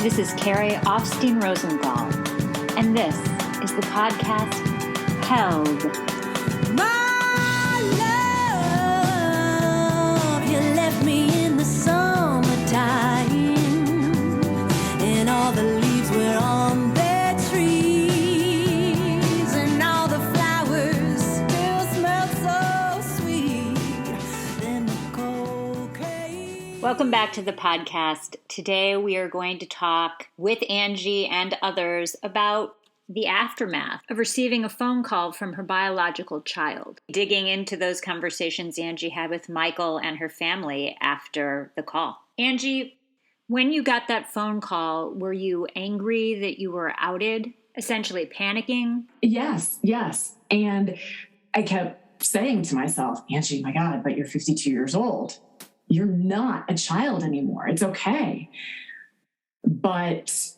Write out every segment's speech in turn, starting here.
This is Carrie Offstein-Rosenthal, and this is the podcast Held. My love, you left me in the summertime, and all the leaves were on their trees, and all the flowers still smell so sweet. Then the cocaine. Welcome back to the podcast. Today we are going to talk with Angie and others about the aftermath of receiving a phone call from her biological child. Digging into those conversations Angie had with Michael and her family after the call. Angie, when you got that phone call, were you angry that you were outed, essentially panicking? Yes. And I kept saying to myself, Angie, my God, but you're 52 years old. You're not a child anymore. It's okay. But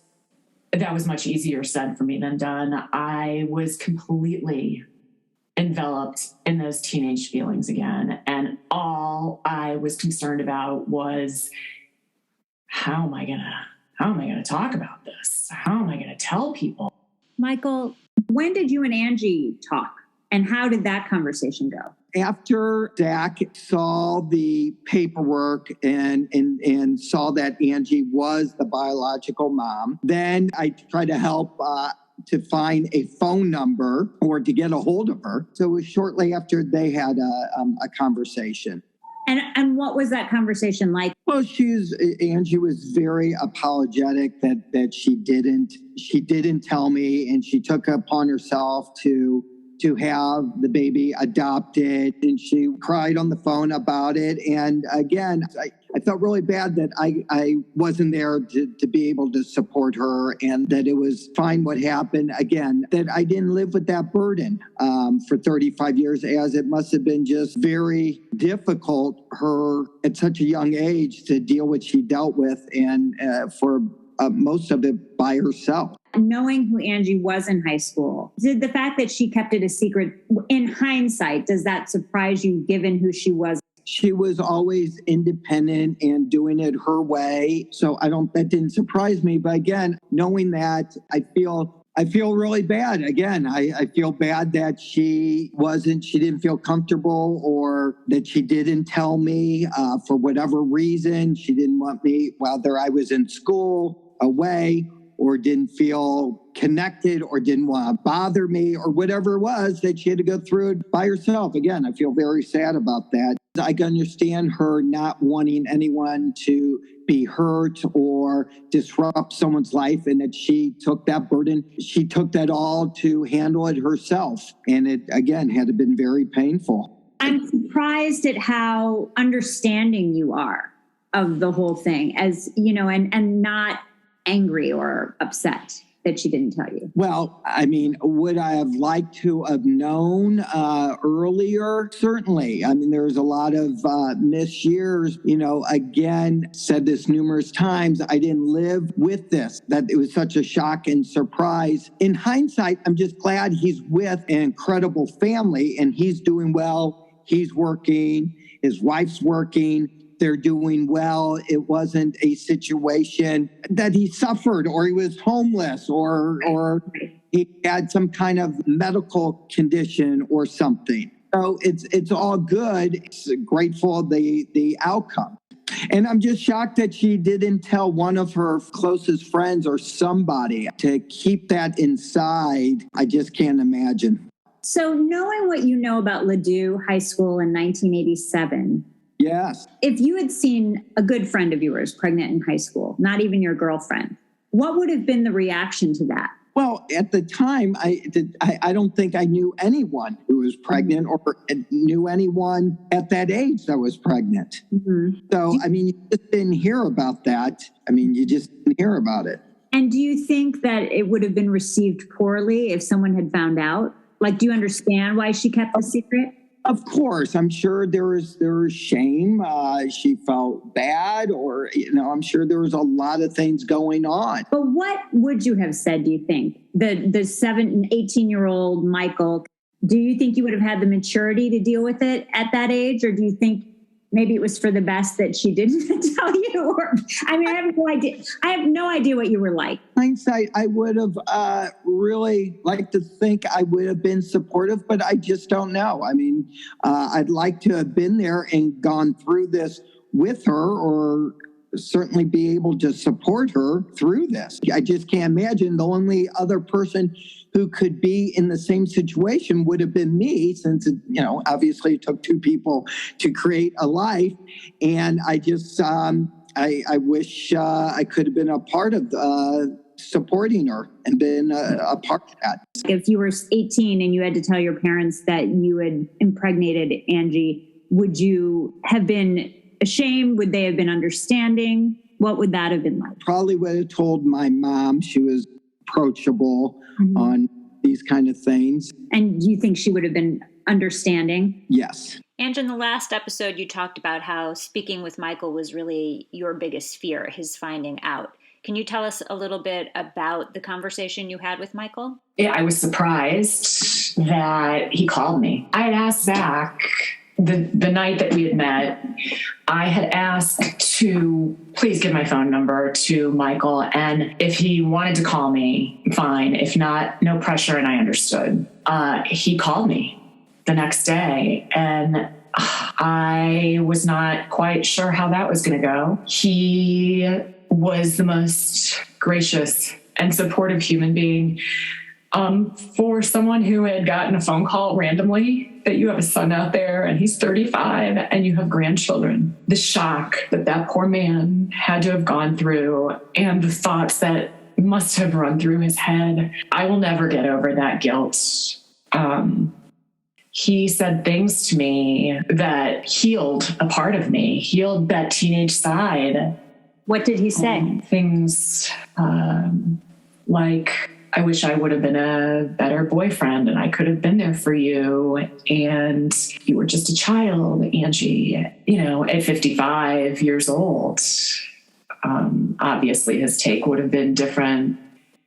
that was much easier said for me than done. I was completely enveloped in those teenage feelings again. And all I was concerned about was, how am I gonna talk about this? How am I gonna tell people? Michael, when did you and Angie talk? And how did that conversation go? After Dak saw the paperwork and saw that Angie was the biological mom, then I tried to help to find a phone number or to get a hold of her. So it was shortly after they had a conversation. And what was that conversation like? Well, Angie was very apologetic that she didn't tell me, and she took it upon herself to have the baby adopted, and she cried on the phone about it. And again, I felt really bad that I wasn't there to be able to support her, and that it was fine what happened. Again, that I didn't live with that burden for 35 years, as it must have been just very difficult her at such a young age to deal with what she dealt with, and for most of it by herself. Knowing who Angie was in high school, did the fact that she kept it a secret, in hindsight, does that surprise you given who she was? She was always independent and doing it her way. So that didn't surprise me. But again, knowing that, I feel really bad. Again, I feel bad that she didn't feel comfortable, or that she didn't tell me for whatever reason. She didn't want me, whether I was in school, away, or didn't feel connected, or didn't want to bother me, or whatever it was, that she had to go through it by herself. Again, I feel very sad about that. I can understand her not wanting anyone to be hurt or disrupt someone's life, and that she took that burden. She took that all to handle it herself. And it, again, had been very painful. I'm surprised at how understanding you are of the whole thing, as you know, and not angry or upset that she didn't tell you. Well, I mean, would I have liked to have known earlier? Certainly. I mean, there's a lot of missed years. Again, said this numerous times, I didn't live with this, that it was such a shock and surprise. In hindsight, I'm just glad he's with an incredible family, and he's doing well. He's working. His wife's working. They're doing well. It wasn't a situation that he suffered, or he was homeless, or he had some kind of medical condition or something. So it's all good. It's grateful the outcome. And I'm just shocked that she didn't tell one of her closest friends or somebody. To keep that inside, I just can't imagine. So knowing what you know about Ladue High School in 1987, yes. If you had seen a good friend of yours pregnant in high school, not even your girlfriend, what would have been the reaction to that? Well, at the time, I don't think I knew anyone who was pregnant, or knew anyone at that age that was pregnant. Mm-hmm. So, I mean, you just didn't hear about that. I mean, you just didn't hear about it. And do you think that it would have been received poorly if someone had found out? Like, do you understand why she kept the secret? Of course, I'm sure there was shame. She felt bad, or, I'm sure there was a lot of things going on. But what would you have said, do you think? The 18-year-old Michael, do you think you would have had the maturity to deal with it at that age? Or do you think maybe it was for the best that she didn't tell you? Or, I mean, I have no idea. I have no idea what you were like. Hindsight, I would have really liked to think I would have been supportive, but I just don't know. I mean, I'd like to have been there and gone through this with her, or certainly be able to support her through this. I just can't imagine. The only other person who could be in the same situation would have been me, since it, obviously it took two people to create a life. And I just, I wish I could have been a part of supporting her and been a part of that. If you were 18 and you had to tell your parents that you had impregnated Angie, would you have been ashamed? Would they have been understanding? What would that have been like? Probably would have told my mom. She was approachable on these kind of things. And do you think she would have been understanding? Yes. And in the last episode, you talked about how speaking with Michael was really your biggest fear, his finding out. Can you tell us a little bit about the conversation you had with Michael? Yeah, I was surprised that he called me. I had asked Zach the night that we had met, I had asked to please give my phone number to Michael. And if he wanted to call me, fine. If not, no pressure. And I understood. He called me the next day, and I was not quite sure how that was going to go. He was the most gracious and supportive human being. For someone who had gotten a phone call randomly that you have a son out there and he's 35 and you have grandchildren, the shock that that poor man had to have gone through and the thoughts that must have run through his head, I will never get over that guilt. He said things to me that healed a part of me, healed that teenage side. What did he say? Things like, I wish I would have been a better boyfriend and I could have been there for you. And you were just a child, Angie, at 55 years old. Obviously his take would have been different.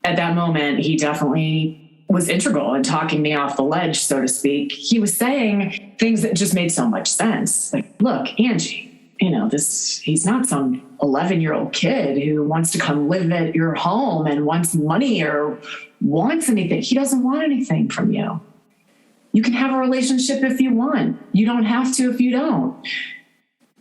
At that moment, he definitely was integral in talking me off the ledge, so to speak. He was saying things that just made so much sense. Like, look, Angie, he's not some 11-year-old kid who wants to come live at your home and wants money or wants anything. He doesn't want anything from you. You can have a relationship if you want. You don't have to if you don't.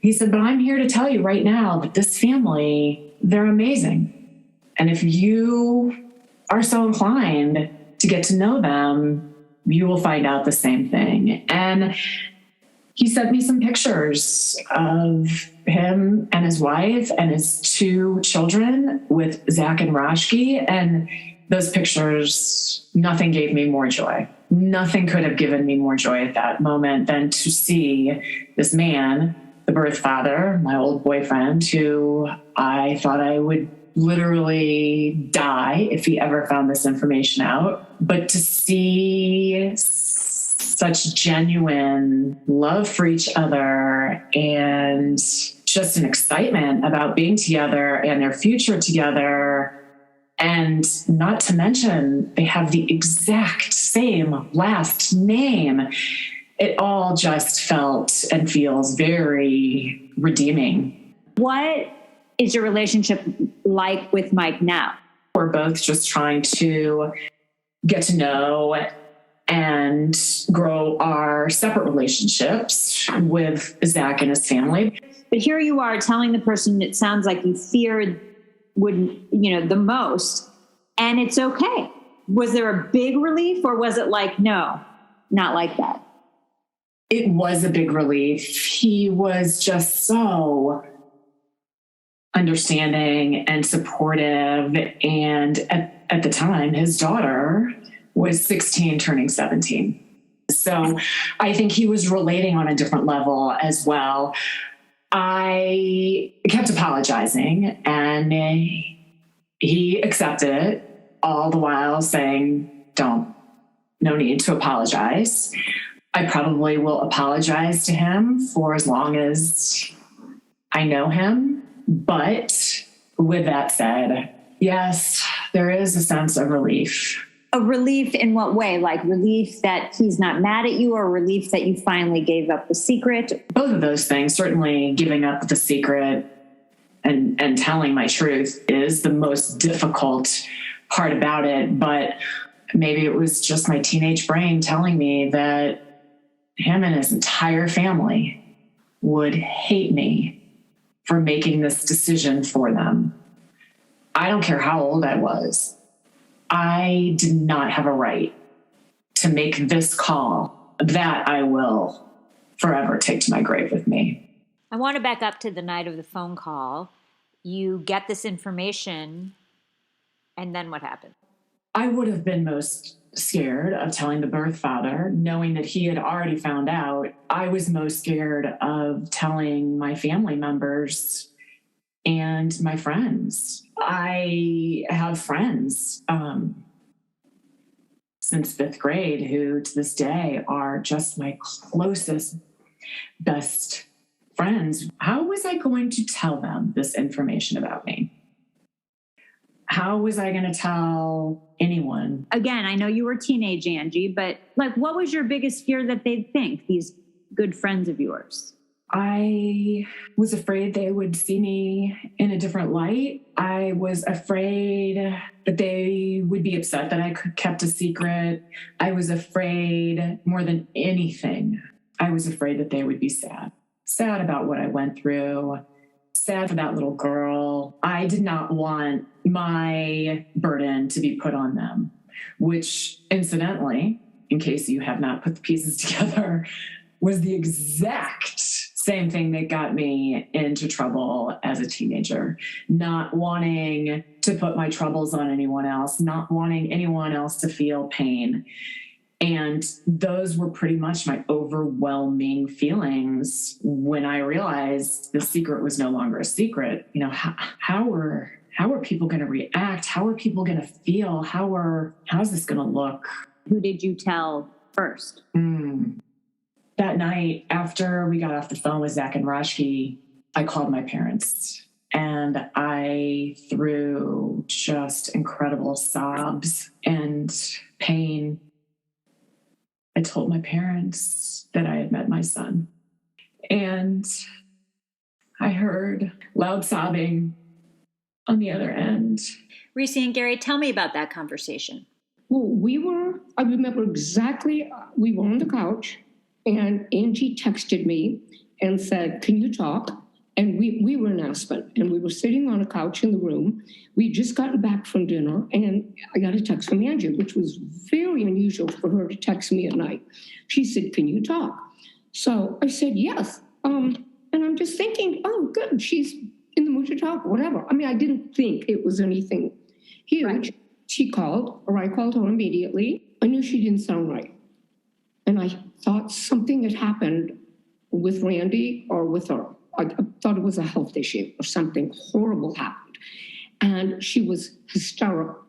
He said, but I'm here to tell you right now that this family, they're amazing. And if you are so inclined to get to know them, you will find out the same thing. And he sent me some pictures of him and his wife and his two children with Zach and Rashki. And those pictures, nothing gave me more joy. Nothing could have given me more joy at that moment than to see this man, the birth father, my old boyfriend, who I thought I would literally die if he ever found this information out. But to see such genuine love for each other and just an excitement about being together and their future together. And not to mention, they have the exact same last name. It all just felt and feels very redeeming. What is your relationship like with Mike now? We're both just trying to get to know and grow our separate relationships with Zach and his family. But here you are telling the person it sounds like you feared would, the most, and it's okay. Was there a big relief, or was it like, no, not like that? It was a big relief. He was just so understanding and supportive. And at the time, his daughter was 16 turning 17. So I think he was relating on a different level as well. I kept apologizing and he accepted it, all the while saying, no need to apologize. I probably will apologize to him for as long as I know him. But with that said, yes, there is a sense of relief. A relief in what way? Like relief that he's not mad at you, or relief that you finally gave up the secret? Both of those things. Certainly giving up the secret and telling my truth is the most difficult part about it. But maybe it was just my teenage brain telling me that him and his entire family would hate me for making this decision for them. I don't care how old I was. I did not have a right to make this call that I will forever take to my grave with me. I want to back up to the night of the phone call. You get this information, and then what happened? I would have been most scared of telling the birth father, knowing that he had already found out. I was most scared of telling my family members and my friends. I have friends since fifth grade who to this day are just my closest, best friends. How was I going to tell them this information about me? How was I going to tell anyone? Again, I know you were teenage, Angie, but like, what was your biggest fear that they'd think, these good friends of yours? I was afraid they would see me in a different light. I was afraid that they would be upset that I kept a secret. I was afraid more than anything. I was afraid that they would be sad. Sad about what I went through. Sad for that little girl. I did not want my burden to be put on them, which incidentally, in case you have not put the pieces together, was the exact same thing that got me into trouble as a teenager. Not wanting to put my troubles on anyone else, not wanting anyone else to feel pain. And those were pretty much my overwhelming feels when I realized the secret was no longer a secret. You know, how are people going to react? How are people going to feel? How's this going to look? Who did you tell first? That night, after we got off the phone with Zach and Rashki, I called my parents and I, through just incredible sobs and pain, I told my parents that I had met my son. And I heard loud sobbing on the other end. Reese and Gary, tell me about that conversation. Well, I remember exactly, we were on the couch. And Angie texted me and said, "Can you talk?" And we were in Aspen, and we were sitting on a couch in the room. We just gotten back from dinner, and I got a text from Angie, which was very unusual for her to text me at night. She said, "Can you talk?" So I said, "Yes." And I'm just thinking, oh, good, she's in the mood to talk, whatever. I mean, I didn't think it was anything huge. Right. She called, or I called her immediately. I knew she didn't sound right. And I thought something had happened with Randy or with her. I thought it was a health issue or something horrible happened. And she was hysterical.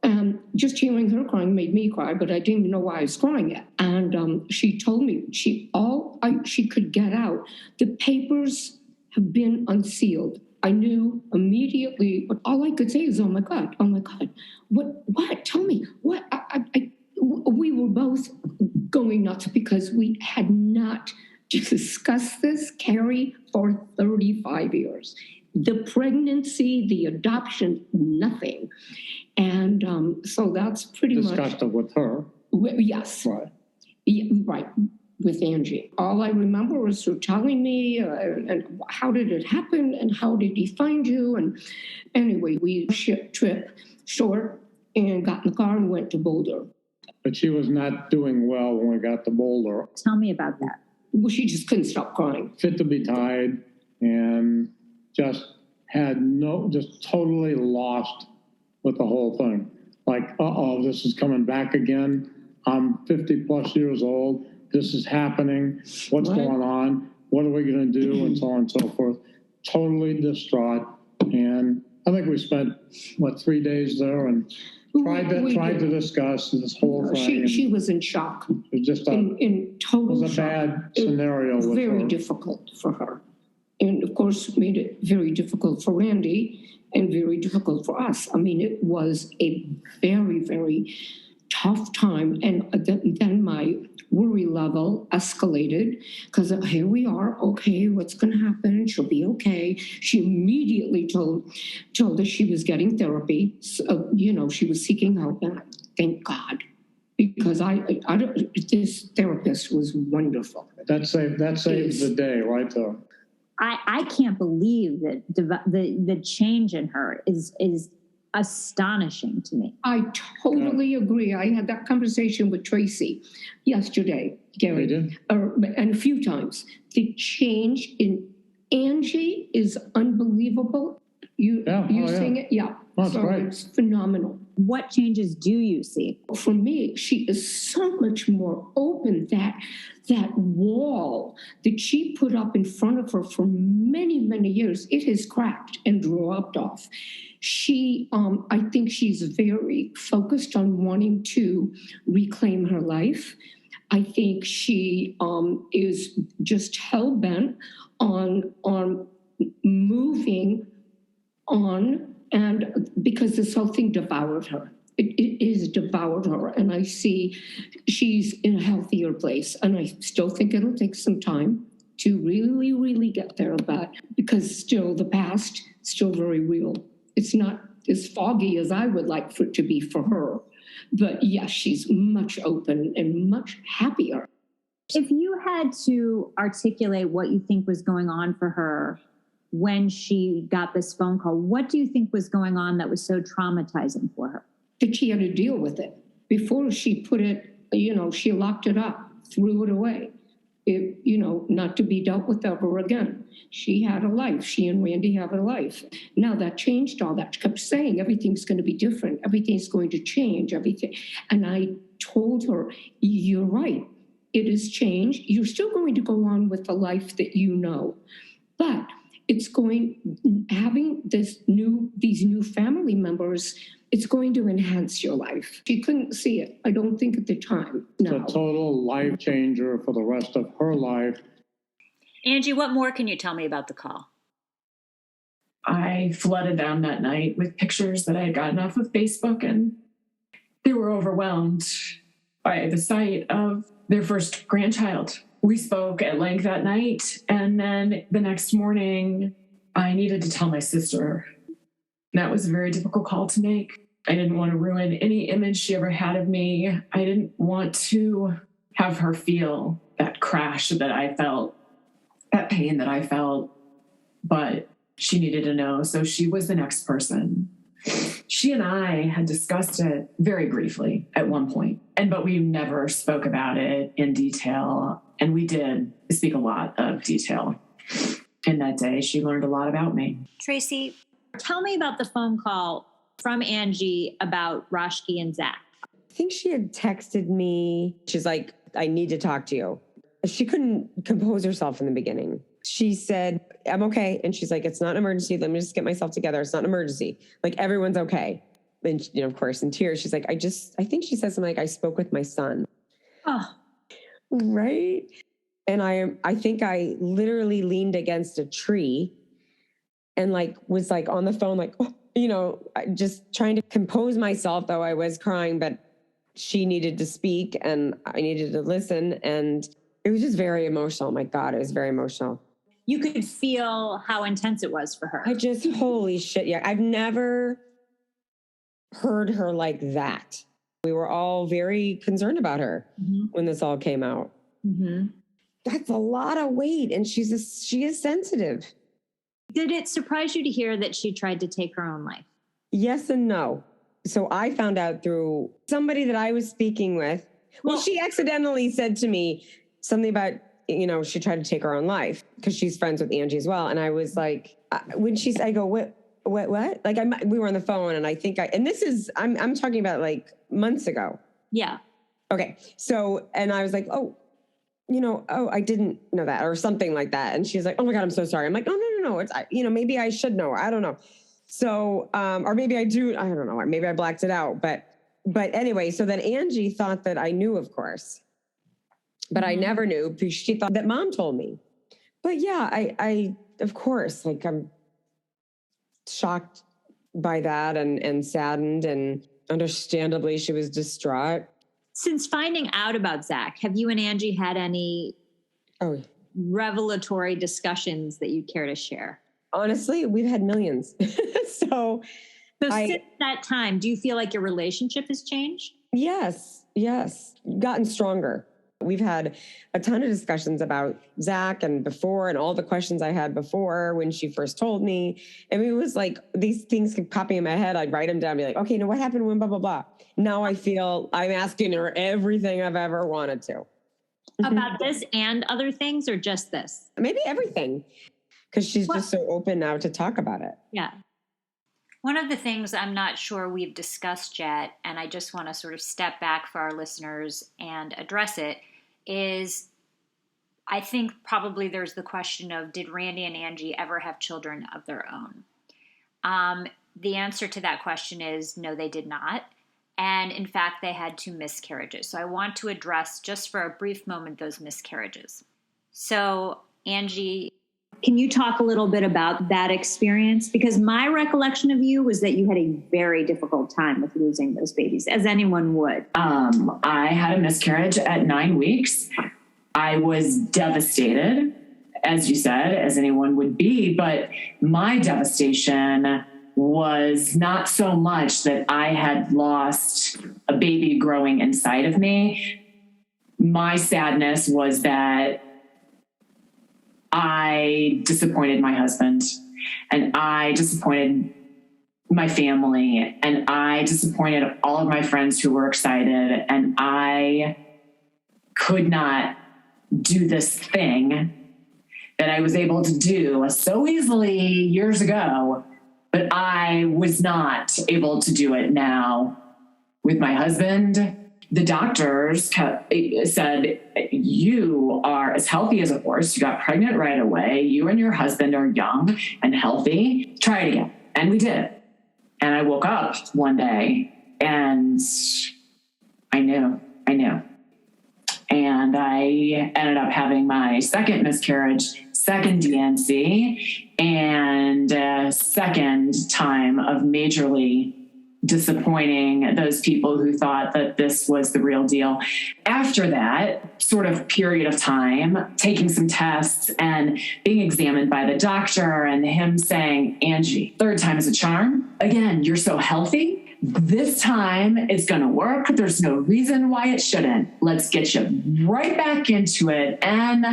And just hearing her crying made me cry, but I didn't even know why I was crying yet. And she told me she could get out. The papers have been unsealed. I knew immediately, but all I could say is, oh my God, what, tell me, what, we were both going nuts because we had not discussed this, Carrie, for 35 years. The pregnancy, the adoption, nothing. And so that's pretty much... Discussed it with her. Yes. Right. Right, with Angie. All I remember was her telling me and how did it happen and how did he find you? And anyway, we shipped trip short and got in the car and went to Boulder. But she was not doing well when we got to Boulder. Tell me about that. Well, she just couldn't stop crying. Fit to be tied and just just totally lost with the whole thing. Like, this is coming back again. I'm 50 plus years old. This is happening. What's going on? What are we going to do? And so on and so forth. Totally distraught. And I think we spent, 3 days there and tried to discuss this whole thing. She was in shock. It was just in total it was a shock. bad scenario with her. Very difficult for her. And of course, made it very difficult for Randy and very difficult for us. I mean, it was a very, very tough time. And then my worry level escalated because here we are. Okay, what's going to happen? She'll be okay. She immediately told us she was getting therapy. So, she was seeking help. And thank God, because this therapist was wonderful. That saved the day right there. I can't believe that the change in her is astonishing to me. I totally agree. I had that conversation with Tracy yesterday, Gary, and a few times. The change in Angie is unbelievable. You seeing it? Yeah. That's great. It's phenomenal. What changes do you see? For me, she is so much more open. That wall that she put up in front of her for many, many years, it has cracked and dropped off. She, I think she's very focused on wanting to reclaim her life. I think she is just hell-bent on moving on, and because this whole thing devoured her. It is devoured her, and I see she's in a healthier place. And I still think it'll take some time to really, really get there, but because still the past, still very real. It's not as foggy as I would like for it to be for her. But yes, she's much open and much happier. If you had to articulate what you think was going on for her when she got this phone call, what do you think was going on that was so traumatizing for her? That she had to deal with it. Before she put it, she locked it up, threw it away. Not to be dealt with ever again. She had a life. She and Randy have a life. Now that changed all that. She kept saying everything's going to be different. Everything's going to change, everything. And I told her, you're right. It has changed. You're still going to go on with the life that you know. But having these new family members, it's going to enhance your life. She couldn't see it, I don't think, at the time. No. It's a total life changer for the rest of her life. Angie, what more can you tell me about the call? I flooded them that night with pictures that I had gotten off of Facebook, and they were overwhelmed by the sight of their first grandchild. We spoke at length that night, and then the next morning, I needed to tell my sister. That was a very difficult call to make. I didn't want to ruin any image she ever had of me. I didn't want to have her feel that crash that I felt, that pain that I felt, but she needed to know. So she was the next person. She and I had discussed it very briefly at one point, but we never spoke about it in detail. And we did speak a lot of detail. And that day, she learned a lot about me. Tracy, tell me about the phone call from Angie about Rashki and Zach. I think she had texted me. She's like, I need to talk to you. She couldn't compose herself in the beginning. She said, I'm okay. And she's like, it's not an emergency. Let me just get myself together. It's not an emergency. Like, everyone's okay. And, of course, in tears, she's like, I think she said something like, I spoke with my son. Oh. Right? And I think I literally leaned against a tree and was on the phone, just trying to compose myself, though I was crying, but she needed to speak and I needed to listen. And it was just very emotional. My God, it was very emotional. You could feel how intense it was for her. Holy shit. Yeah. I've never heard her like that. We were all very concerned about her when this all came out. Mm-hmm. That's a lot of weight. And she is sensitive. Did it surprise you to hear that she tried to take her own life? Yes and no. So I found out through somebody that I was speaking with. Well, she accidentally said to me something about, she tried to take her own life because she's friends with Angie as well. And I was like, when she said, I go, what? We were on the phone and I'm talking about months ago. Yeah. Okay. So, and I was like, I didn't know that or something like that. And she's like, oh my God, I'm so sorry. I'm like, no. It's, maybe I should know. I don't know. So, or maybe I do. I don't know. Maybe I blacked it out. But anyway, so then Angie thought that I knew, of course, but I never knew because she thought that Mom told me. But yeah, I of course, like I'm shocked by that and saddened, and understandably she was distraught. Since finding out about Zach, have you and Angie had any revelatory discussions that you'd care to share? Honestly, we've had millions. So since that time, do you feel like your relationship has changed? Yes, gotten stronger. We've had a ton of discussions about Zach and before, and all the questions I had before when she first told me. I mean, it was like these things kept popping in my head. I'd write them down, be like, okay, now what happened when blah, blah, blah. Now I feel I'm asking her everything I've ever wanted to. About this and other things, or just this? Maybe everything, because she's just so open now to talk about it. Yeah. One of the things I'm not sure we've discussed yet, and I just want to sort of step back for our listeners and address it, is I think probably there's the question of, did Randy and Angie ever have children of their own? The answer to that question is no, they did not. And in fact, they had 2 miscarriages. So I want to address just for a brief moment those miscarriages. So Angie, can you talk a little bit about that experience? Because my recollection of you was that you had a very difficult time with losing those babies, as anyone would. I had a miscarriage at 9 weeks. I was devastated, as you said, as anyone would be, but my devastation was not so much that I had lost a baby growing inside of me. My sadness was that I disappointed my husband, and I disappointed my family, and I disappointed all of my friends who were excited, and I could not do this thing that I was able to do so easily years ago, but I was not able to do it now with my husband. The doctors said, you are as healthy as a horse. You got pregnant right away. You and your husband are young and healthy. Try it again. And we did. And I woke up one day and I knew. And I ended up having my second miscarriage, second DNC, and a second time of majorly disappointing those people who thought that this was the real deal. After that sort of period of time, taking some tests and being examined by the doctor and him saying, Angie, 3rd time is a charm. Again, you're so healthy. This time it's going to work. There's no reason why it shouldn't. Let's get you right back into it. And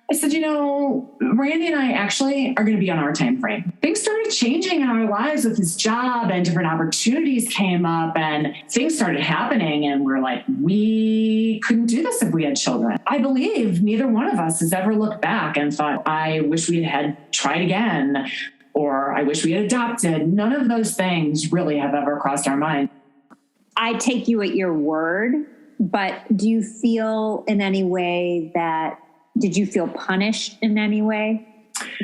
I said, Randy and I actually are going to be on our time frame. Things started changing in our lives with this job, and different opportunities came up and things started happening. And we're like, we couldn't do this if we had children. I believe neither one of us has ever looked back and thought, I wish we had tried again, or I wish we had adopted. None of those things really have ever crossed our mind. I take you at your word, but do you feel in any way did you feel punished in any way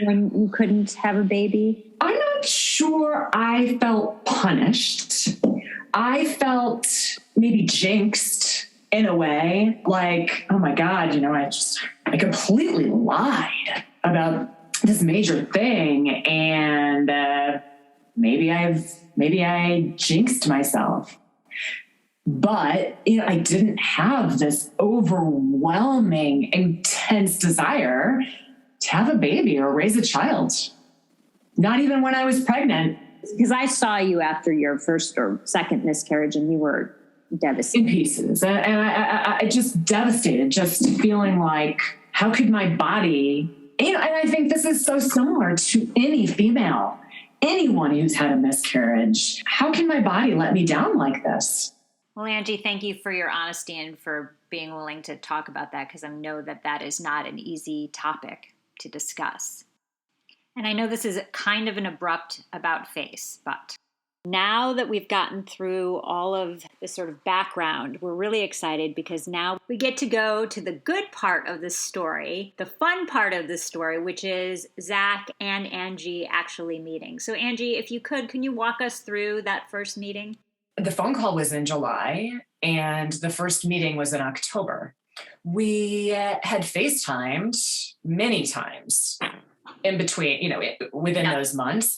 when you couldn't have a baby? I'm not sure I felt punished. I felt maybe jinxed in a way, like, oh my God, I completely lied about this major thing. And maybe I jinxed myself. But I didn't have this overwhelming, intense desire to have a baby or raise a child. Not even when I was pregnant. Because I saw you after your first or second miscarriage, and you were devastated. In pieces. And I just devastated, just feeling like, how could my body... and I think this is so similar to any female, anyone who's had a miscarriage. How can my body let me down like this? Well, Angie, thank you for your honesty and for being willing to talk about that, because I know that is not an easy topic to discuss. And I know this is kind of an abrupt about face, but now that we've gotten through all of the sort of background, we're really excited because now we get to go to the good part of the story, the fun part of the story, which is Zach and Angie actually meeting. So Angie, if you could, can you walk us through that first meeting? The phone call was in July, and the first meeting was in October. We had FaceTimed many times in between, within those months,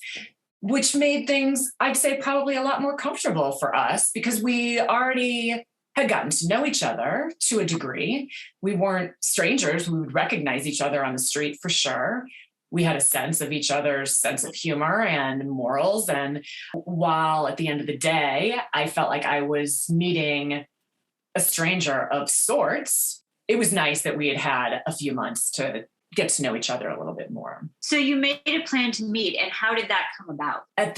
which made things, I'd say, probably a lot more comfortable for us because we already had gotten to know each other to a degree. We weren't strangers. We would recognize each other on the street for sure. We had a sense of each other's sense of humor and morals. And while at the end of the day, I felt like I was meeting a stranger of sorts, it was nice that we had had a few months to get to know each other a little bit more. So you made a plan to meet, and how did that come about? At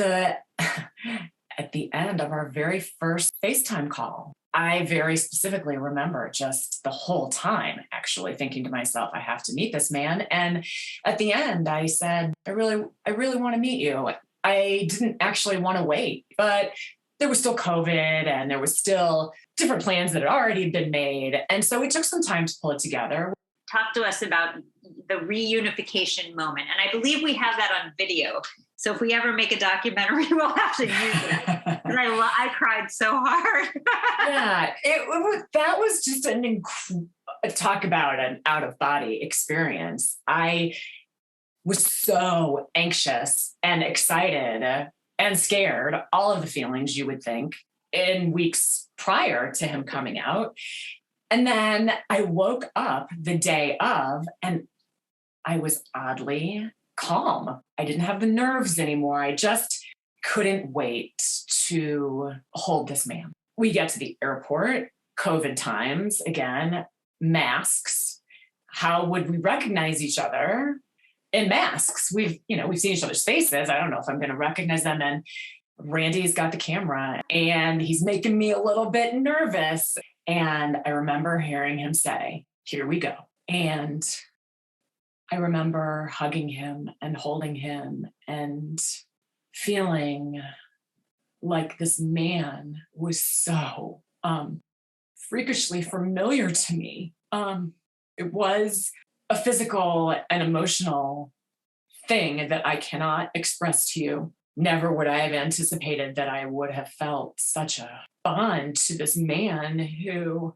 the end of our very first FaceTime call, I very specifically remember just the whole time actually thinking to myself, I have to meet this man. And at the end, I said, I really want to meet you. I didn't actually want to wait, but there was still COVID and there was still different plans that had already been made. And so it took some time to pull it together. Talk to us about the reunification moment. And I believe we have that on video. So if we ever make a documentary, we'll have to use it. I cried so hard. Yeah, that was just talk about an out-of-body experience. I was so anxious and excited and scared, all of the feelings you would think in weeks prior to him coming out. And then I woke up the day of and I was oddly calm. I didn't have the nerves anymore. I just couldn't wait to hold this man. We get to the airport, COVID times, again, masks. How would we recognize each other in masks? We've seen each other's faces. I don't know if I'm going to recognize them. And Randy's got the camera and he's making me a little bit nervous. And I remember hearing him say, "Here we go." And I remember hugging him and holding him and feeling like this man was so freakishly familiar to me. It was a physical and emotional thing that I cannot express to you. Never would I have anticipated that I would have felt such a bond to this man who,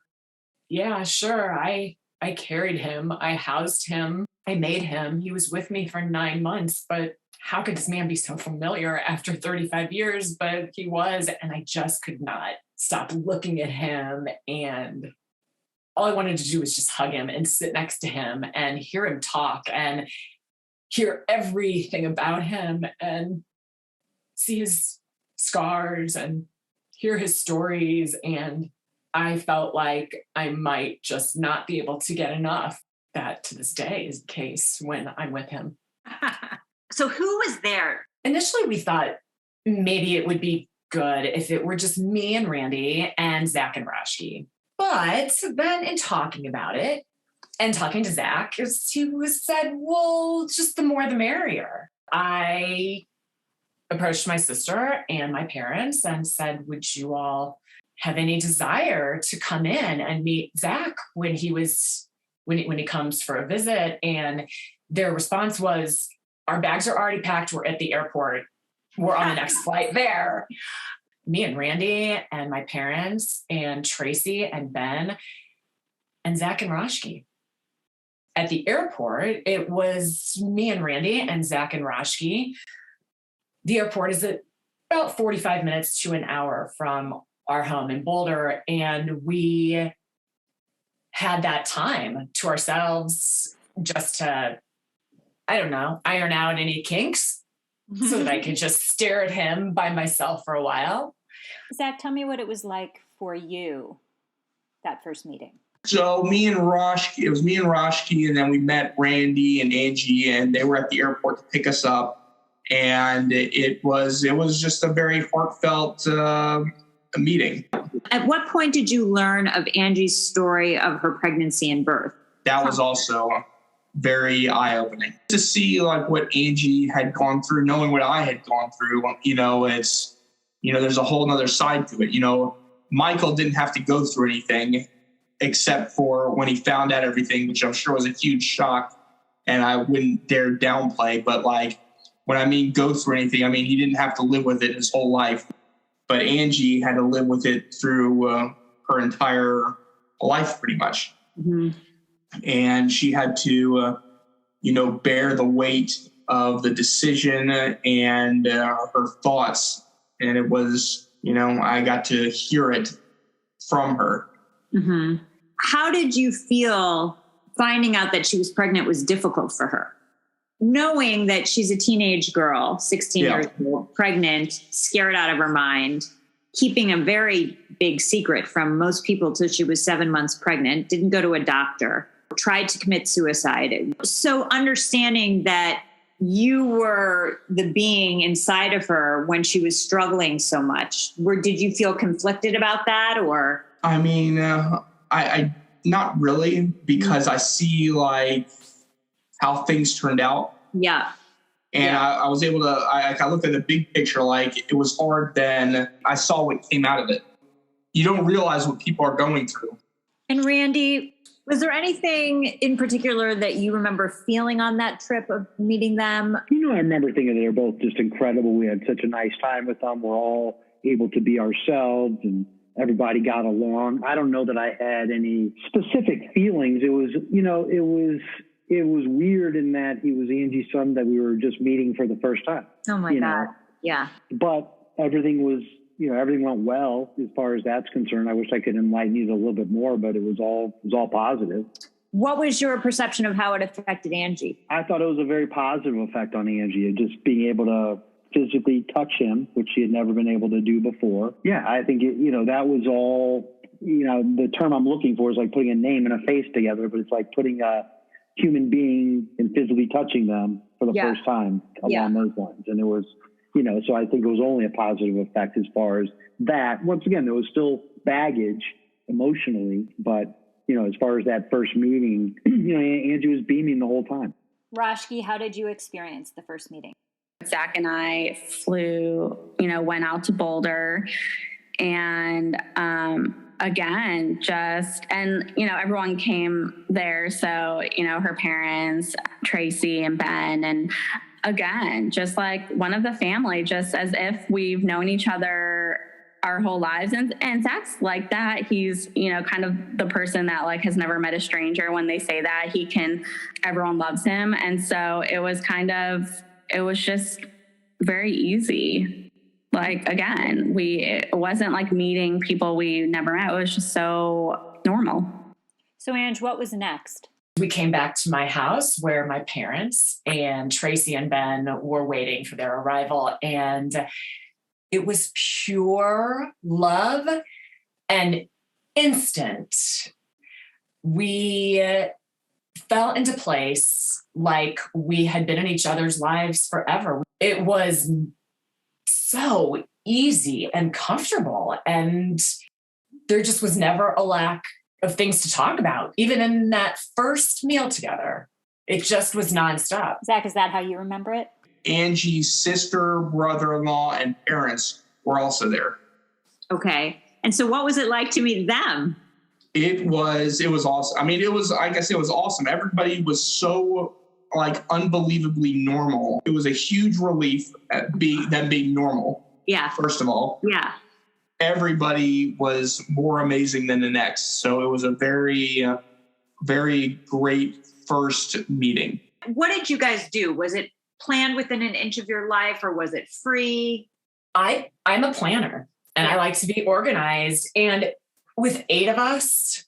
yeah, sure, I carried him, I housed him, I made him. He was with me for 9 months, but how could this man be so familiar after 35 years? But he was, and I just could not stop looking at him. And all I wanted to do was just hug him and sit next to him and hear him talk and hear everything about him and see his scars and hear his stories. And I felt like I might just not be able to get enough. That to this day is the case when I'm with him. So who was there? Initially, we thought maybe it would be good if it were just me and Randy and Zach and Rashki. But then in talking about it and talking to Zach, he said, well, just the more the merrier. I approached my sister and my parents and said, would you all have any desire to come in and meet Zach when he comes for a visit? And their response was, our bags are already packed. We're at the airport. We're on the next flight there. Me and Randy and my parents and Tracy and Ben and Zach and Rashki. At the airport, it was me and Randy and Zach and Rashki. The airport is about 45 minutes to an hour from our home in Boulder. And we had that time to ourselves just to, I don't know, iron out any kinks so that I could just stare at him by myself for a while. Zach, tell me what it was like for you, that first meeting. So it was me and Rashki, and then we met Randy and Angie, and they were at the airport to pick us up. And it was just a very heartfelt meeting. At what point did you learn of Angie's story of her pregnancy and birth? That was also very eye-opening to see like what Angie had gone through, knowing what I had gone through. There's a whole nother side to it. Michael didn't have to go through anything except for when he found out everything, which I'm sure was a huge shock, and I wouldn't dare downplay. But like, when I mean go through anything, I mean he didn't have to live with it his whole life. But Angie had to live with it through her entire life, pretty much. Mm-hmm. And she had to, bear the weight of the decision and her thoughts. And it was, I got to hear it from her. Mm-hmm. How did you feel finding out that she was pregnant was difficult for her? Knowing that she's a teenage girl, 16 years old, pregnant, scared out of her mind, keeping a very big secret from most people till she was 7 months pregnant, didn't go to a doctor, tried to commit suicide. So understanding that you were the being inside of her when she was struggling so much, did you feel conflicted about that, or? I mean, I not really, because I see like how things turned out. Yeah. And I was able to, I looked at the big picture, like it was hard, then I saw what came out of it. You don't realize what people are going through. And Randy, was there anything in particular that you remember feeling on that trip of meeting them? I remember thinking they were both just incredible. We had such a nice time with them. We're all able to be ourselves and everybody got along. I don't know that I had any specific feelings. It was, it was weird in that he was Angie's son that we were just meeting for the first time. Oh my God. Yeah. But everything was, everything went well as far as that's concerned. I wish I could enlighten you a little bit more, but it was all positive. What was your perception of how it affected Angie? I thought it was a very positive effect on Angie, just being able to physically touch him, which she had never been able to do before. Yeah, I think, that was all, the term I'm looking for is like putting a name and a face together, but it's like putting a human being and physically touching them for the first time along those lines. And it was, so I think it was only a positive effect as far as that. Once again, there was still baggage emotionally, but, as far as that first meeting, Angie was beaming the whole time. Rashki, how did you experience the first meeting? Zach and I flew, went out to Boulder and, again, everyone came there. So, her parents, Tracy and Ben, and again, just like one of the family, just as if we've known each other our whole lives. And Zach's like that. He's, kind of the person that like has never met a stranger. When they say that, everyone loves him. And so it was just very easy. Like, again, it wasn't like meeting people we never met. It was just so normal. So Ange, what was next? We came back to my house where my parents and Tracy and Ben were waiting for their arrival. And it was pure love and instant. We fell into place like we had been in each other's lives forever. It was so easy and comfortable. And there just was never a lack of things to talk about. Even in that first meal together, it just was nonstop. Zach, is that how you remember it? Angie's sister, brother-in-law, and parents were also there. Okay. And so what was it like to meet them? It was awesome. I mean, it was awesome. Everybody was so like unbelievably normal. It was a huge relief at them being normal. Yeah. First of all. Yeah. Everybody was more amazing than the next. So it was a very, very great first meeting. What did you guys do? Was it planned within an inch of your life, or was it free? I'm a planner and I like to be organized. And with 8 of us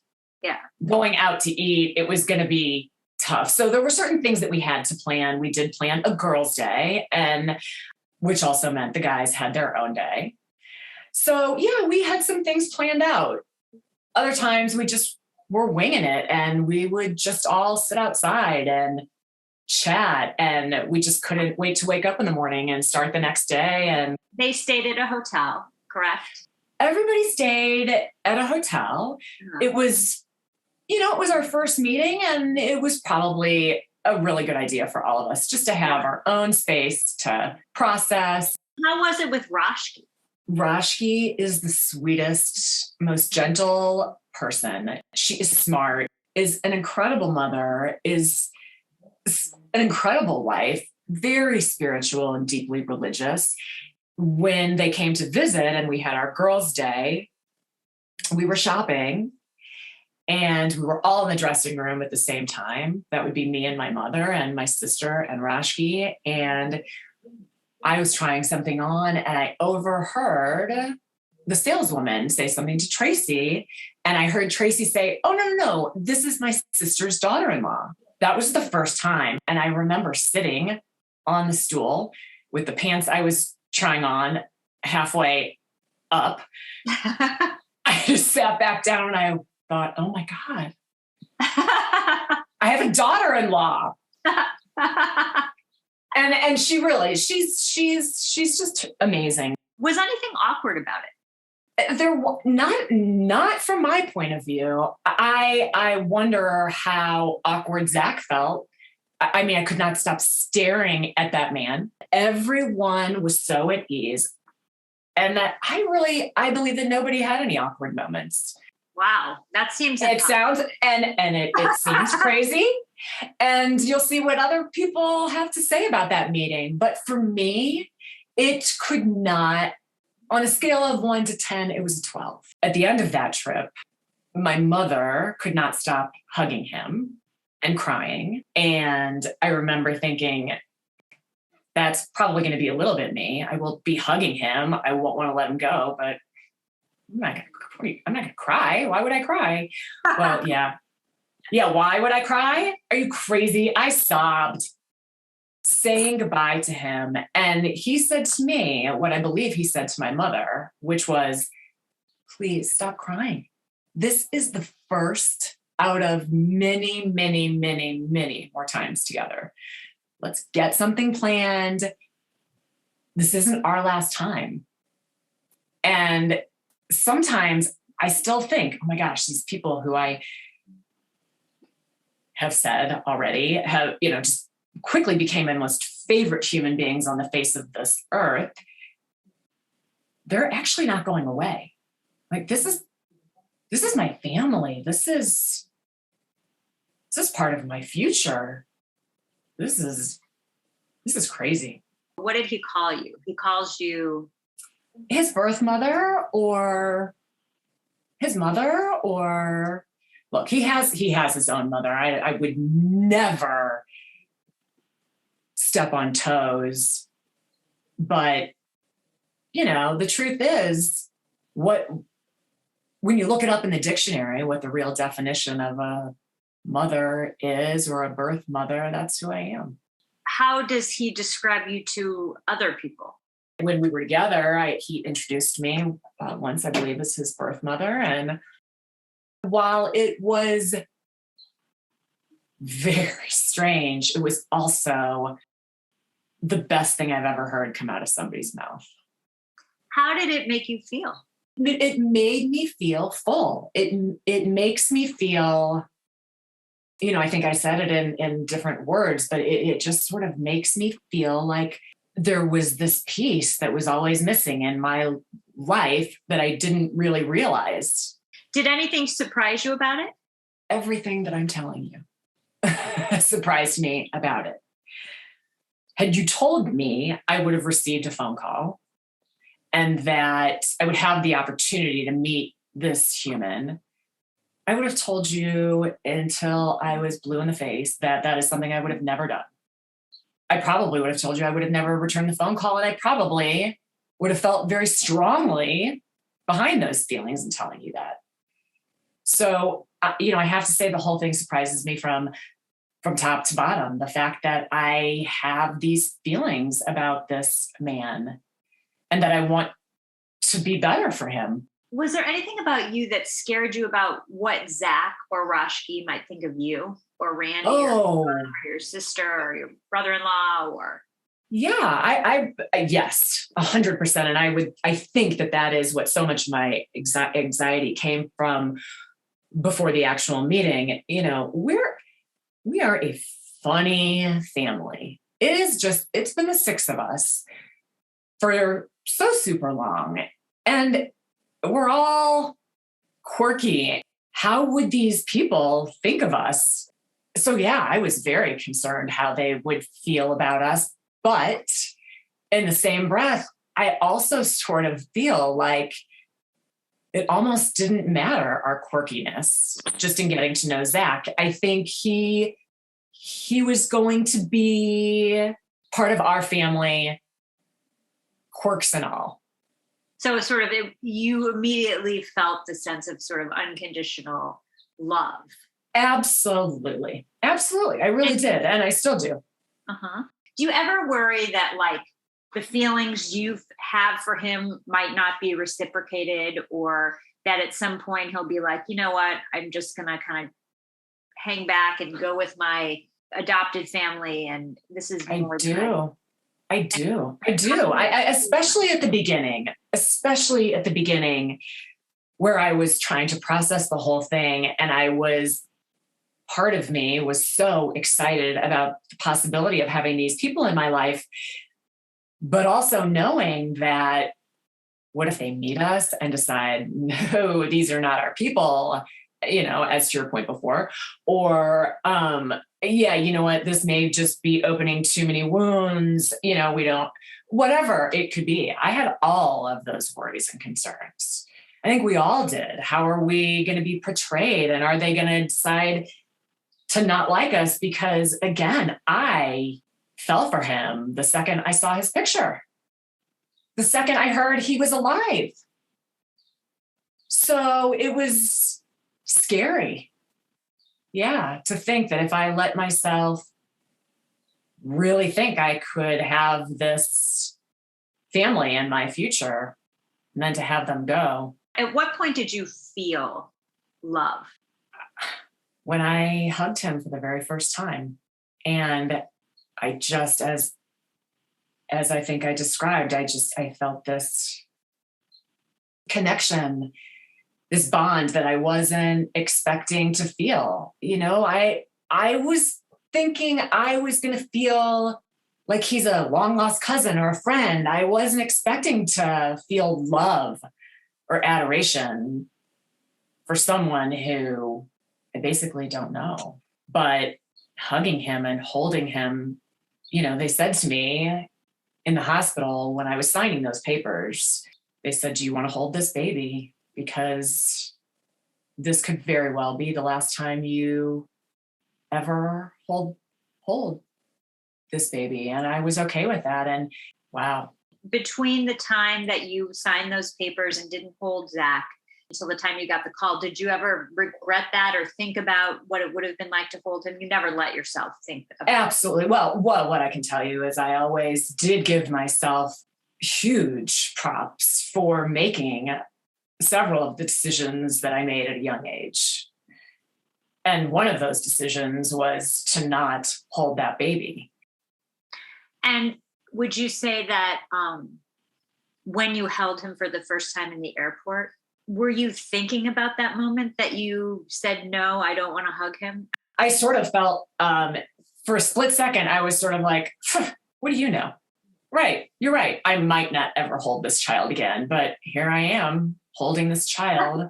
going out to eat, it was going to be tough. So there were certain things that we had to plan. We did plan a girls' day, and which also meant the guys had their own day. So yeah, we had some things planned out. Other times we just were winging it, and we would just all sit outside and chat, and we just couldn't wait to wake up in the morning and start the next day. And they stayed at a hotel, correct? Everybody stayed at a hotel. Yeah. It was, it was our first meeting, and it was probably a really good idea for all of us just to have our own space to process. How was it with Rashki? Rashki is the sweetest, most gentle person. She is smart, is an incredible mother, is an incredible wife, very spiritual and deeply religious. When they came to visit and we had our girls' day, we were shopping, And we were all in the dressing room at the same time. That would be me and my mother and my sister and Rashki. And I was trying something on and I overheard the saleswoman say something to Tracy. And I heard Tracy say, "Oh, no, this is my sister's daughter-in-law." That was the first time. And I remember sitting on the stool with the pants I was trying on halfway up. I just sat back down and I thought, oh my God, I have a daughter-in-law. And she really, she's just amazing. Was anything awkward about it? There not from my point of view. I wonder how awkward Zach felt. I mean, I could not stop staring at that man. Everyone was so at ease. And that I believe that nobody had any awkward moments. Wow, that seems. It sounds and it seems crazy, and you'll see what other people have to say about that meeting. But for me, it could not. On a scale of 1 to 10, it was a 12. At the end of that trip, my mother could not stop hugging him and crying, and I remember thinking, that's probably going to be a little bit me. I will be hugging him. I won't want to let him go, but I'm not going to cry. Why would I cry? Well, yeah. Why would I cry? Are you crazy? I sobbed saying goodbye to him. And he said to me what I believe he said to my mother, which was, please stop crying. This is the first out of many, many, many, many more times together. Let's get something planned. This isn't our last time. And sometimes I still think, oh my gosh, these people who I have said already have, just quickly became my most favorite human beings on the face of this earth. They're actually not going away. Like this is my family. This is part of my future. This is crazy. What did he call you? He calls you his birth mother or his mother, or look, he has his own mother. I would never step on toes. But the truth is when you look it up in the dictionary, what the real definition of a mother is, or a birth mother, that's who I am. How does he describe you to other people? When we were together, he introduced me once, I believe, as his birth mother. And while it was very strange, it was also the best thing I've ever heard come out of somebody's mouth. How did it make you feel? It made me feel full. It makes me feel, I think I said it in different words, but it just sort of makes me feel like there was this piece that was always missing in my life that I didn't really realize. Did anything surprise you about it? Everything that I'm telling you surprised me about it. Had you told me I would have received a phone call and that I would have the opportunity to meet this human, I would have told you until I was blue in the face that is something I would have never done. I probably would have told you I would have never returned the phone call, and I probably would have felt very strongly behind those feelings in telling you that. So, I have to say the whole thing surprises me from top to bottom. The fact that I have these feelings about this man and that I want to be better for him. Was there anything about you that scared you about what Zach or Rashki might think of you, or Randy, or your sister, or your brother-in-law, or? Yeah, I yes, 100%. And I think that is what so much of my anxiety came from before the actual meeting. We are a funny family. It's been the six of us for so super long. And we're all quirky. How would these people think of us? So yeah, I was very concerned how they would feel about us. But in the same breath, I also sort of feel like it almost didn't matter, our quirkiness, just in getting to know Zach. I think he was going to be part of our family, quirks and all. So sort of you immediately felt the sense of sort of unconditional love. Absolutely. Absolutely. I really did. And I still do. Uh-huh. Do you ever worry that like the feelings you have for him might not be reciprocated, or that at some point he'll be like, you know what, I'm just going to kind of hang back and go with my adopted family. And this is more I do. I especially at the beginning where I was trying to process the whole thing. And part of me was so excited about the possibility of having these people in my life, but also knowing that what if they meet us and decide, no, these are not our people, as to your point before, or, yeah, you know what, this may just be opening too many wounds, whatever it could be. I had all of those worries and concerns. I think we all did. How are we going to be portrayed? And are they going to decide to not like us? Because again, I fell for him the second I saw his picture, the second I heard he was alive. So it was scary. Yeah, to think that if I let myself really think I could have this family in my future, and then to have them go. At what point did you feel love? When I hugged him for the very first time. And I just, as I think I described, I felt this connection, this bond that I wasn't expecting to feel. I was thinking I was going to feel like he's a long lost cousin or a friend. I wasn't expecting to feel love or adoration for someone who I basically don't know. But hugging him and holding him, they said to me in the hospital when I was signing those papers, they said, do you want to hold this baby? Because this could very well be the last time you ever hold this baby. And I was okay with that. And wow. Between the time that you signed those papers and didn't hold Zach until the time you got the call, did you ever regret that or think about what it would have been like to hold him? You never let yourself think about it. Absolutely. Well, what I can tell you is I always did give myself huge props for making several of the decisions that I made at a young age. And one of those decisions was to not hold that baby. And would you say that when you held him for the first time in the airport, were you thinking about that moment that you said, no, I don't want to hug him? I sort of felt for a split second, I was sort of like, what do you know? Right. You're right. I might not ever hold this child again, but here I am holding this child.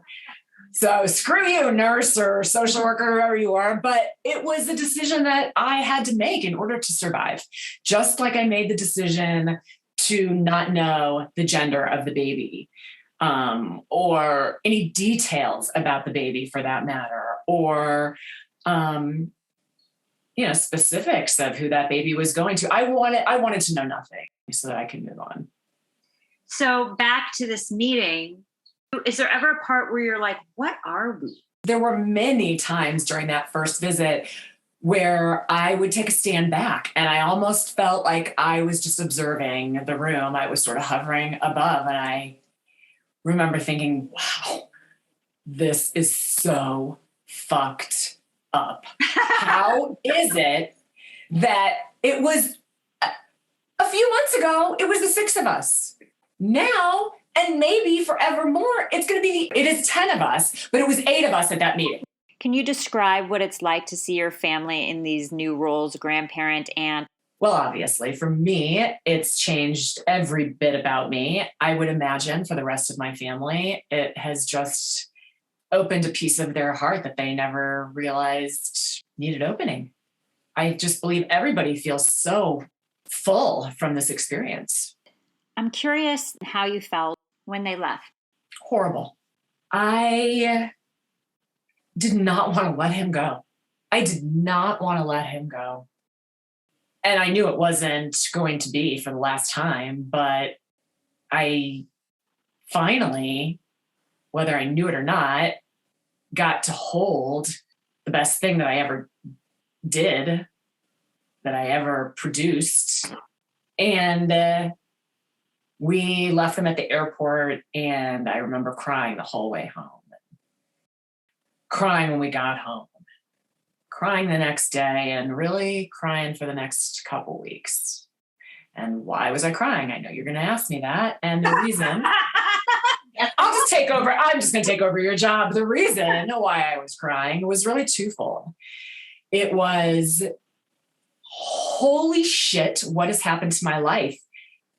So screw you, nurse or social worker, whoever you are. But it was a decision that I had to make in order to survive. Just like I made the decision to not know the gender of the baby, or any details about the baby for that matter, or, specifics of who that baby was going to. I wanted to know nothing so that I could move on. So back to this meeting, is there ever a part where you're like, what are we? There were many times during that first visit where I would take a stand back and I almost felt like I was just observing the room. I was sort of hovering above, and I remember thinking, wow, this is so fucked up. How is it that it was a few months ago, it was the 6 of us. Now, and maybe forevermore, it is 10 of us, but it was 8 of us at that meeting. Can you describe what it's like to see your family in these new roles, grandparent, aunt? Well, obviously, for me, it's changed every bit about me. I would imagine for the rest of my family, it has just opened a piece of their heart that they never realized needed opening. I just believe everybody feels so full from this experience. I'm curious how you felt when they left. Horrible. I did not want to let him go. I did not want to let him go. And I knew it wasn't going to be for the last time, but I finally, whether I knew it or not, got to hold the best thing that I ever did, that I ever produced. And we left them at the airport, and I remember crying the whole way home. Crying when we got home. Crying the next day, and really crying for the next couple weeks. And why was I crying? I know you're going to ask me that. And the reason, I'm just going to take over your job. The reason why I was crying was really twofold. It was, holy shit, what has happened to my life?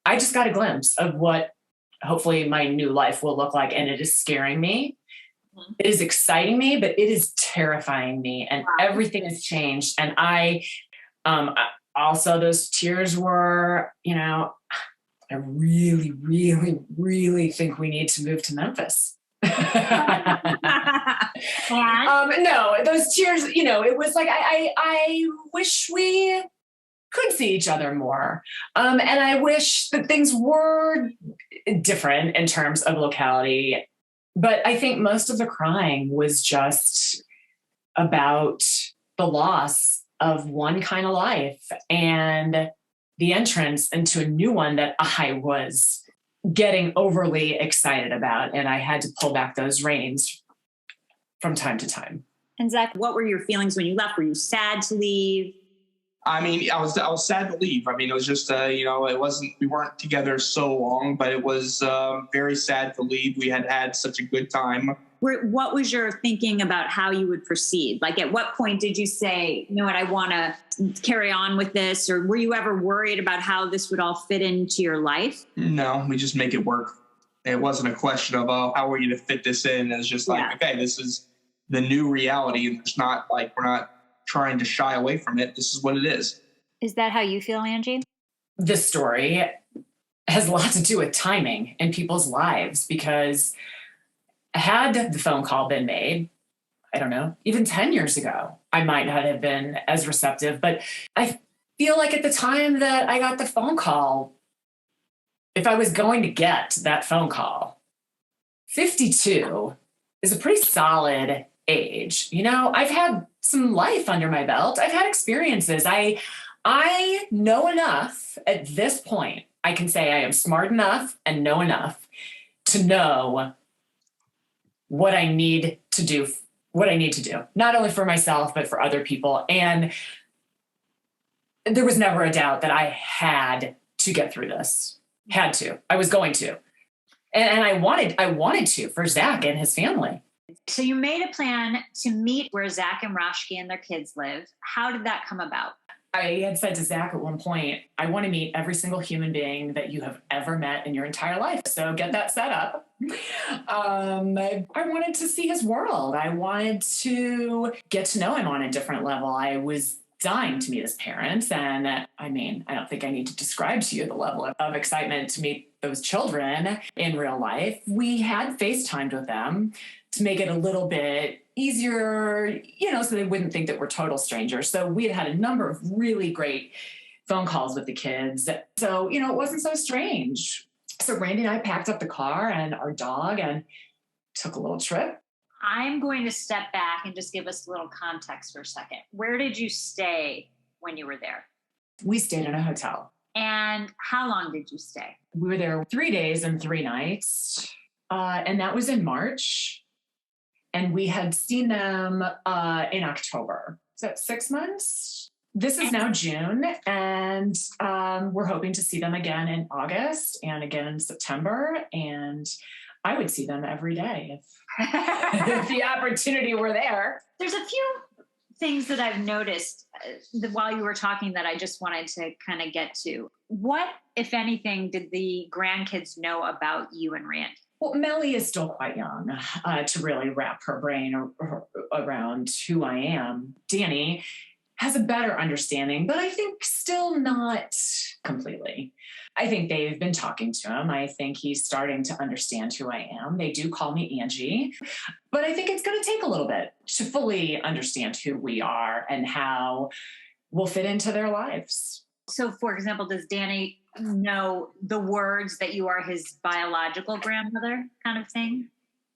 I just got a glimpse of what hopefully my new life will look like. And it is scaring me. It is exciting me, but it is terrifying me, and everything has changed. And I also, those tears were, I really, really, really think we need to move to Memphis. No, those tears, it was like, I wish we could see each other more. And I wish that things were different in terms of locality. But I think most of the crying was just about the loss of one kind of life and the entrance into a new one that I was getting overly excited about. And I had to pull back those reins from time to time. And Zach, what were your feelings when you left? Were you sad to leave? I mean, I was sad to leave. I mean, it was just, we weren't together so long, but it was very sad to leave. We had such a good time. What was your thinking about how you would proceed? Like, at what point did you say, you know what, I want to carry on with this? Or were you ever worried about how this would all fit into your life? No, we just make it work. It wasn't a question of, how are you to fit this in? It's just like, okay, this is the new reality. And it's not like, we're not trying to shy away from it. This is what it is. Is that how you feel, Angie? This story has a lot to do with timing in people's lives, because had the phone call been made, I don't know, even 10 years ago, I might not have been as receptive. But I feel like at the time that I got the phone call, if I was going to get that phone call, 52 is a pretty solid age. I've had some life under my belt. I've had experiences. I know enough at this point. I can say I am smart enough and know enough to know what I need to do, not only for myself, but for other people. And there was never a doubt that I had to get through this. Had to. I was going to. And I wanted to for Zach and his family. So you made a plan to meet where Zach and Rashki and their kids live. How did that come about? I had said to Zach at one point, I want to meet every single human being that you have ever met in your entire life. So get that set up. I wanted to see his world. I wanted to get to know him on a different level. I was dying to meet his parents. And I don't think I need to describe to you the level of excitement to meet those children in real life. We had FaceTimed with them to make it a little bit easier, so they wouldn't think that we're total strangers. So we had a number of really great phone calls with the kids. So, it wasn't so strange. So Randy and I packed up the car and our dog and took a little trip. I'm going to step back and just give us a little context for a second. Where did you stay when you were there? We stayed in a hotel. And how long did you stay? We were there 3 days and 3 nights. And that was in March. And we had seen them in October. So 6 months. This is now June, and we're hoping to see them again in August and again in September. And I would see them every day if the opportunity were there. There's a few things that I've noticed while you were talking that I just wanted to kind of get to. What, if anything, did the grandkids know about you and Randy? Well, Melly is still quite young to really wrap her brain around who I am. Danny has a better understanding, but I think still not completely. I think they've been talking to him. I think he's starting to understand who I am. They do call me Angie, but I think it's going to take a little bit to fully understand who we are and how we'll fit into their lives. So, for example, does Danny know the words that you are his biological grandmother kind of thing?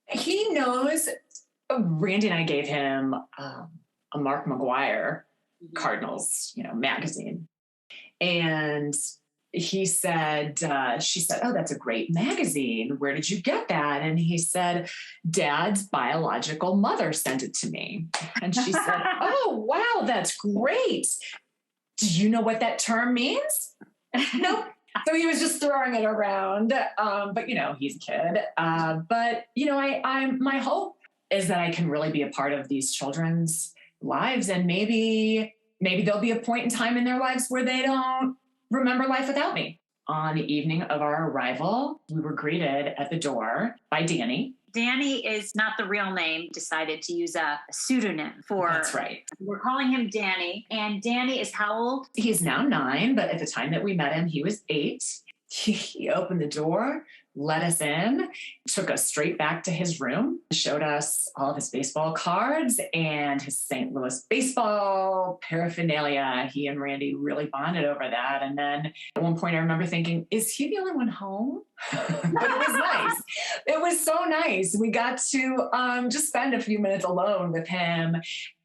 He knows. Randy and I gave him a Mark McGuire Cardinals, magazine. And he said, she said, "Oh, that's a great magazine. Where did you get that?" And he said, "Dad's biological mother sent it to me." And she said, "Oh, wow, that's great. Do you know what that term means?" Nope. So he was just throwing it around. But he's a kid. But my hope is that I can really be a part of these children's lives, and maybe there'll be a point in time in their lives where they don't remember life without me. On the evening of our arrival, we were greeted at the door by Danny. Danny is not the real name, decided to use a pseudonym for. That's right. We're calling him Danny. And Danny is how old? He's now 9, but at the time that we met him, he was 8. He opened the door, let us in, took us straight back to his room, showed us all of his baseball cards and his St. Louis baseball paraphernalia. He and Randy really bonded over that. And then at one point I remember thinking, is he the only one home? But it was nice. It was so nice. We got to just spend a few minutes alone with him,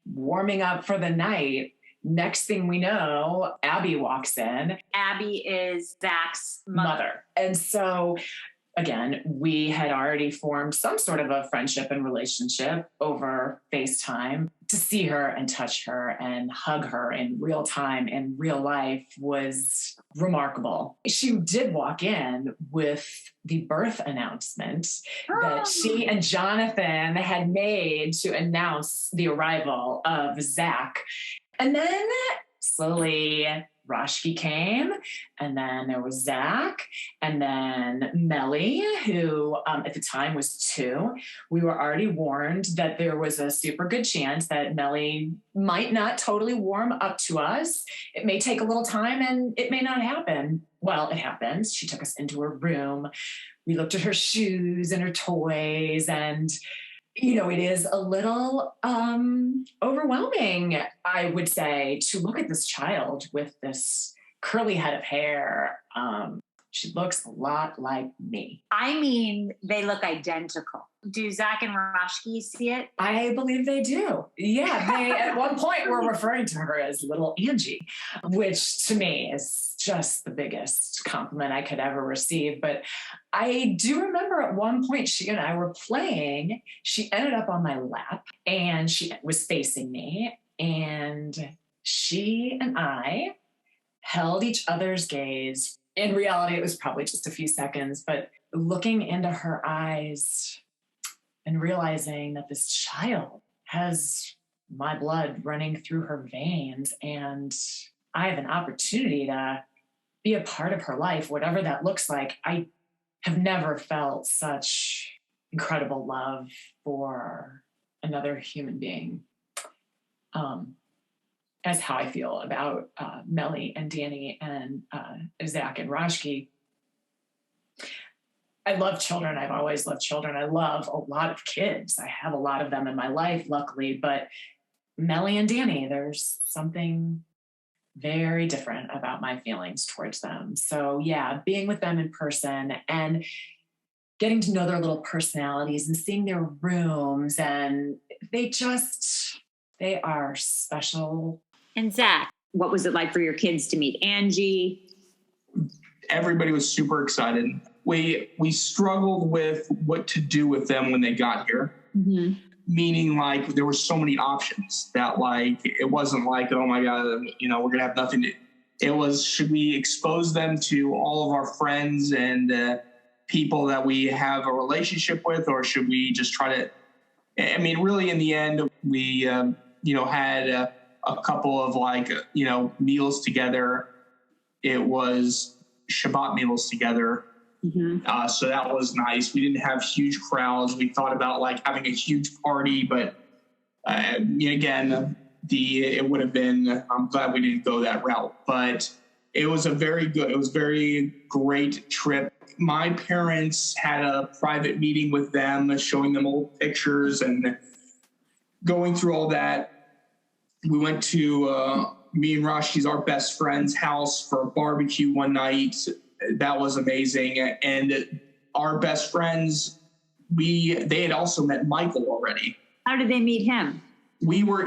warming up for the night. Next thing we know, Abby walks in. Abby is Zach's mother. And so, again, we had already formed some sort of a friendship and relationship over FaceTime. To see her and touch her and hug her in real time, in real life, was remarkable. She did walk in with the birth announcement that she and Jonathan had made to announce the arrival of Zach. And then slowly Rashki came, and then there was Zach, and then Melly, who at the time was 2. We were already warned that there was a super good chance that Melly might not totally warm up to us. It may take a little time and it may not happen. Well, it happens. She took us into her room. We looked at her shoes and her toys, and it is a little overwhelming, I would say, to look at this child with this curly head of hair. She looks a lot like me. I mean, they look identical. Do Zach and Rashki see it? I believe they do. Yeah, they at one point were referring to her as little Angie, which to me is just the biggest compliment I could ever receive. But I do remember at one point she and I were playing. She ended up on my lap and she was facing me. And she and I held each other's gaze. In reality, it was probably just a few seconds, but looking into her eyes and realizing that this child has my blood running through her veins and I have an opportunity to be a part of her life, whatever that looks like. I have never felt such incredible love for another human being as how I feel about Melly and Danny and Zach and Rashki. I love children. I've always loved children. I love a lot of kids. I have a lot of them in my life, luckily. But Melly and Danny, there's something very different about my feelings towards them. So yeah, being with them in person and getting to know their little personalities and seeing their rooms, and they are special. And Zach, what was it like for your kids to meet Angie? Everybody was super excited. We struggled with what to do with them when they got here. Mm-hmm. Meaning, like, there were so many options that, like, it wasn't like, oh my God, we're going to have nothing to. It was, should we expose them to all of our friends and people that we have a relationship with, or should we just try to, really in the end, we, had a couple of meals together. It was Shabbat meals together. Mm-hmm. So that was nice. We didn't have huge crowds. We thought about having a huge party, but again, it would have been, I'm glad we didn't go that route, but it was very great trip. My parents had a private meeting with them, showing them old pictures and going through all that. We went to me and Rashi's, our best friend's house, for a barbecue one night. That was amazing. And our best friends, they had also met Michael already. How did they meet him? We were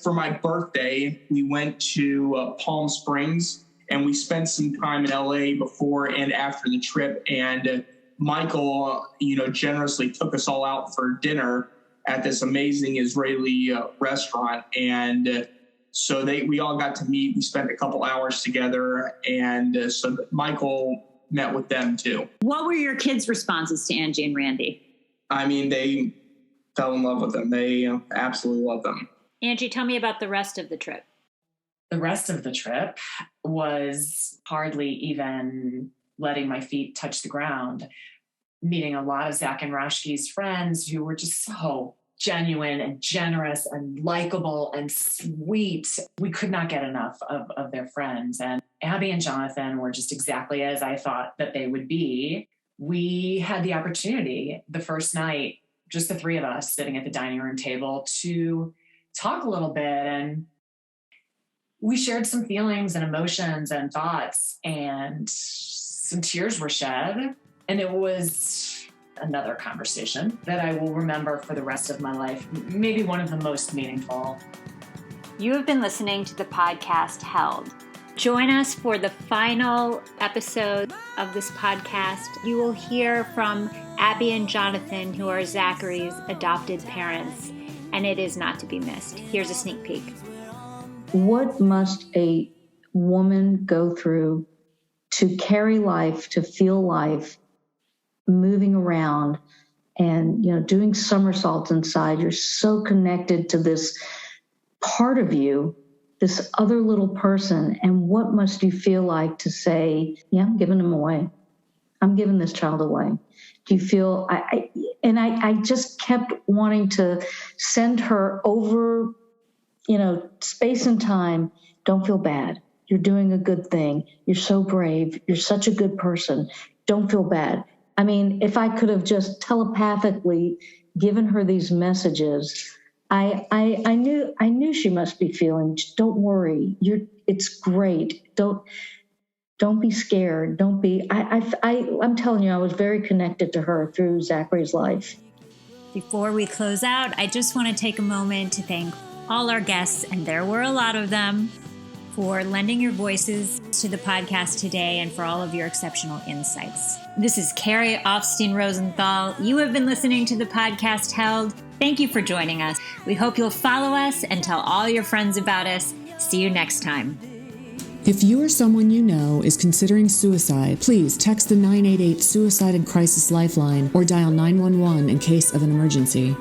for my birthday, we went to Palm Springs, and we spent some time in LA before and after the trip. And Michael, generously took us all out for dinner at this amazing Israeli restaurant. And so we all got to meet. We spent a couple hours together. And so Michael met with them too. What were your kids' responses to Angie and Randy? I mean, they fell in love with them. They absolutely love them. Angie, tell me about the rest of the trip. The rest of the trip was hardly even letting my feet touch the ground, meeting a lot of Zach and Rashki's friends who were just so genuine and generous and likable and sweet. We could not get enough of their friends. And Abby and Jonathan were just exactly as I thought that they would be. We had the opportunity the first night, just the three of us sitting at the dining room table, to talk a little bit, and we shared some feelings and emotions and thoughts, and some tears were shed. And it was another conversation that I will remember for the rest of my life, maybe one of the most meaningful. You have been listening to the podcast Held. Join us for the final episode of this podcast. You will hear from Abby and Jonathan, who are Zachary's adopted parents, and it is not to be missed. Here's a sneak peek. What must a woman go through to carry life, to feel life, moving around and, doing somersaults inside? You're so connected to this part of you, this other little person. And what must you feel like to say, yeah, I'm giving him away. I'm giving this child away. Do you feel, I just kept wanting to send her over, space and time. Don't feel bad. You're doing a good thing. You're so brave. You're such a good person. Don't feel bad. I mean, if I could have just telepathically given her these messages, I knew she must be feeling, don't worry. It's great. Don't be scared. Don't be, I'm telling you, I was very connected to her through Zachary's life. Before we close out, I just want to take a moment to thank all our guests, and there were a lot of them, for lending your voices to the podcast today and for all of your exceptional insights. This is Carrie Offstein Rosenthal. You have been listening to the podcast Held. Thank you for joining us. We hope you'll follow us and tell all your friends about us. See you next time. If you or someone you know is considering suicide, please text the 988 Suicide and Crisis Lifeline or dial 911 in case of an emergency.